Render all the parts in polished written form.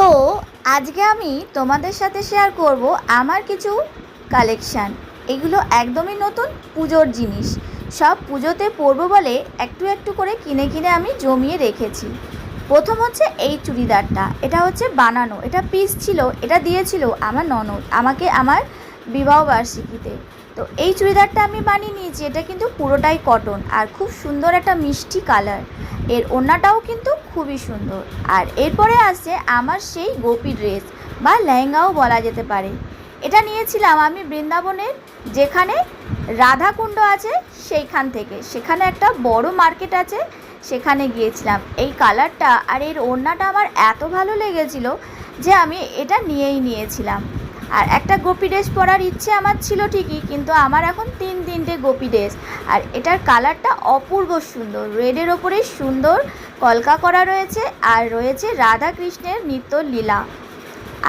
তো আজকে আমি তোমাদের সাথে শেয়ার করব আমার কিছু কালেকশান। এগুলো একদমই নতুন পুজোর জিনিস, সব পুজোতে পরবো বলে একটু একটু করে কিনে কিনে আমি জমিয়ে রেখেছি। প্রথম হচ্ছে এই চুড়িদারটা, এটা হচ্ছে বানানো, এটা পিস ছিল, এটা দিয়েছিল আমার ননদ আমাকে আমার বিবাহবার্ষিকীতে। তো এই চুড়িদারটা আমি বানিয়ে নিয়েছি, এটা কিন্তু পুরোটাই কটন আর খুব সুন্দর একটা মিষ্টি কালার। এর ওড়নাটাও কিন্তু খুবই সুন্দর। আর এরপরে আসছে আমার সেই গোপী ড্রেস বা লেহেঙ্গাও বলা যেতে পারে। এটা নিয়েছিলাম আমি বৃন্দাবনের, যেখানে রাধাকুণ্ড আছে সেইখান থেকে, সেখানে একটা বড় মার্কেট আছে, সেখানে গিয়েছিলাম। এই কালারটা আর এর ওড়নাটা আমার এত ভালো লেগেছিল যে আমি এটা নিয়েই নিয়েছিলাম। আর একটা গোপী ড্রেস পরার ইচ্ছে আমার ছিল ঠিকই, কিন্তু আমার এখন তিনটে গোপী ড্রেস। আর এটার কালারটা অপূর্ব সুন্দর, রেডের ওপরে সুন্দর কলকা করা রয়েছে, আর রয়েছে রাধা কৃষ্ণের নিত্য লীলা।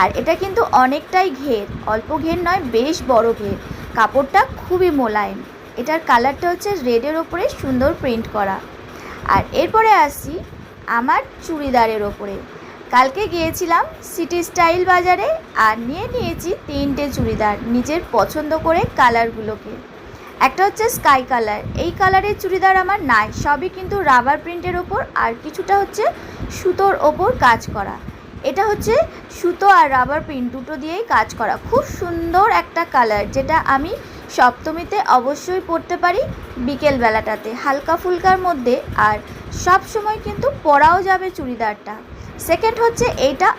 আর এটা কিন্তু অনেকটাই ঘের, অল্প ঘের নয়, বেশ বড় ঘের। কাপড়টা খুবই মোলায়েম। এটার কালারটা হচ্ছে রেডের ওপরে সুন্দর প্রিন্ট করা। আর এরপরে আসছি আমার চুড়িদারের ওপরে। কালকে গিয়েছিলাম সিটি স্টাইল বাজারে আর নিয়েছি তিনটে চুড়িদার নিজের পছন্দ করে কালারগুলোকে। একটা হচ্ছে স্কাই কালার, এই কালারের চুড়িদার আমার নাই, সবই কিন্তু রাবার প্রিন্টের ওপর আর কিছুটা হচ্ছে সুতোর ওপর কাজ করা। এটা হচ্ছে সুতো আর রাবার প্রিন্ট দুটো দিয়েই কাজ করা, খুব সুন্দর একটা কালার, যেটা আমি সপ্তমীতে অবশ্যই পরতে পারি, বিকেলবেলাটাতে হালকা ফুলকার মধ্যে, আর সব সময় কিন্তু পরাও যাবে চুড়িদারটা। সেকেন্ড হচ্ছে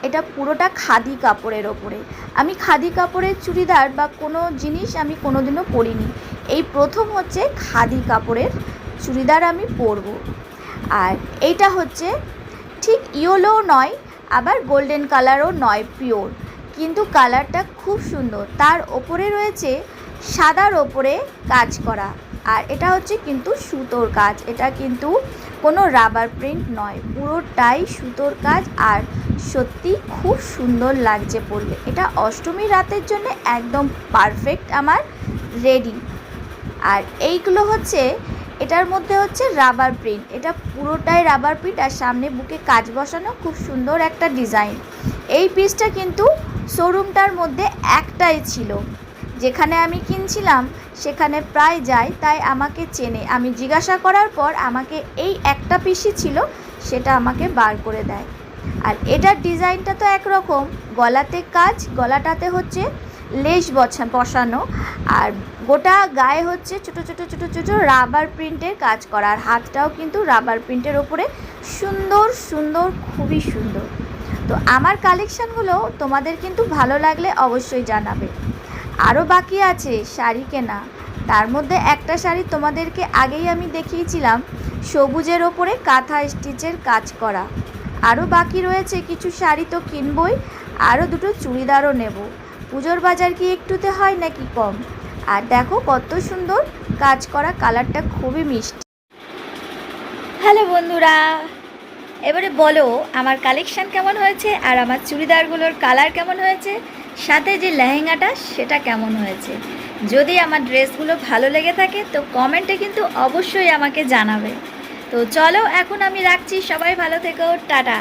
এটা পুরোটা খাদি কাপড়ের ওপরে। আমি খাদি কাপড়ের চুড়িদার বা কোনো জিনিস আমি কোনোদিনও পরিনি, এই প্রথম হচ্ছে খাদি কাপড়ের চুড়িদার আমি পরবো। আর এইটা হচ্ছে ঠিক ইয়েলো নয়, আবার গোল্ডেন কালারও নয়, পিওর, কিন্তু কালারটা খুব সুন্দর। তার ওপরে রয়েছে সাদার ওপরে কাজ করা, আর এটা হচ্ছে কিন্তু সুতোর কাজ, এটা কিন্তু কোনো রাবার প্রিন্ট নয়, পুরোটাই সুতোর কাজ। আর সত্যি খুব সুন্দর লাগছে পরলে, এটা অষ্টমীর রাতের জন্য একদম পারফেক্ট আমার রেডি। আর এইগুলো হচ্ছে, এটার মধ্যে হচ্ছে রাবার প্রিন্ট, এটা পুরোটাই রাবার প্রিন্ট, আর সামনে বুকে কাজ বসানো, খুব সুন্দর একটা ডিজাইন। এই পিসটা কিন্তু শোরুমটার মধ্যে একটাই ছিল, যেখানে আমি কিনছিলাম সেখানে প্রায় যাই, তাই আমাকে চেনে। আমি জিজ্ঞাসা করার পর আমাকে এই একটা পিসই ছিল, সেটা আমাকে বার করে দেয়। আর এটার ডিজাইনটা তো একরকম, গলাতে কাজ, গলাটাতে হচ্ছে লেস বসানো, আর গোটা গায়ে হচ্ছে ছোটো ছোটো ছোটো ছোটো রাবার প্রিন্টের কাজ করা, আর হাতটাও কিন্তু রাবার প্রিন্টের ওপরে সুন্দর সুন্দর, খুবই সুন্দর। তো আমার কালেকশানগুলো তোমাদের কিন্তু ভালো লাগলে অবশ্যই জানাবে। আরও বাকি আছে শাড়ি কেনা, তার মধ্যে একটা শাড়ি তোমাদেরকে আগেই আমি দেখিয়েছিলাম, সবুজের ওপরে কাঁথা স্টিচের কাজ করা। আরও বাকি রয়েছে কিছু শাড়ি তো কিনবই, আরও দুটো চুড়িদারও নেব। পুজোর বাজার কি একটুতে হয় নাকি কম? আর দেখো কত সুন্দর কাজ করা, কালারটা খুবই মিষ্টি। হ্যালো বন্ধুরা, এবারে বলো আমার কালেকশান কেমন হয়েছে, আর আমার চুড়িদারগুলোর কালার কেমন হয়েছে, সাথে যে লেহেঙ্গাটা সেটা কেমন হয়েছে। যদি আমার ড্রেসগুলো ভালো লেগে থাকে তো কমেন্টে কিন্তু অবশ্যই আমাকে জানাবে। তো চলো এখন আমি রাখছি, সবাই ভালো থেকো, টাটা।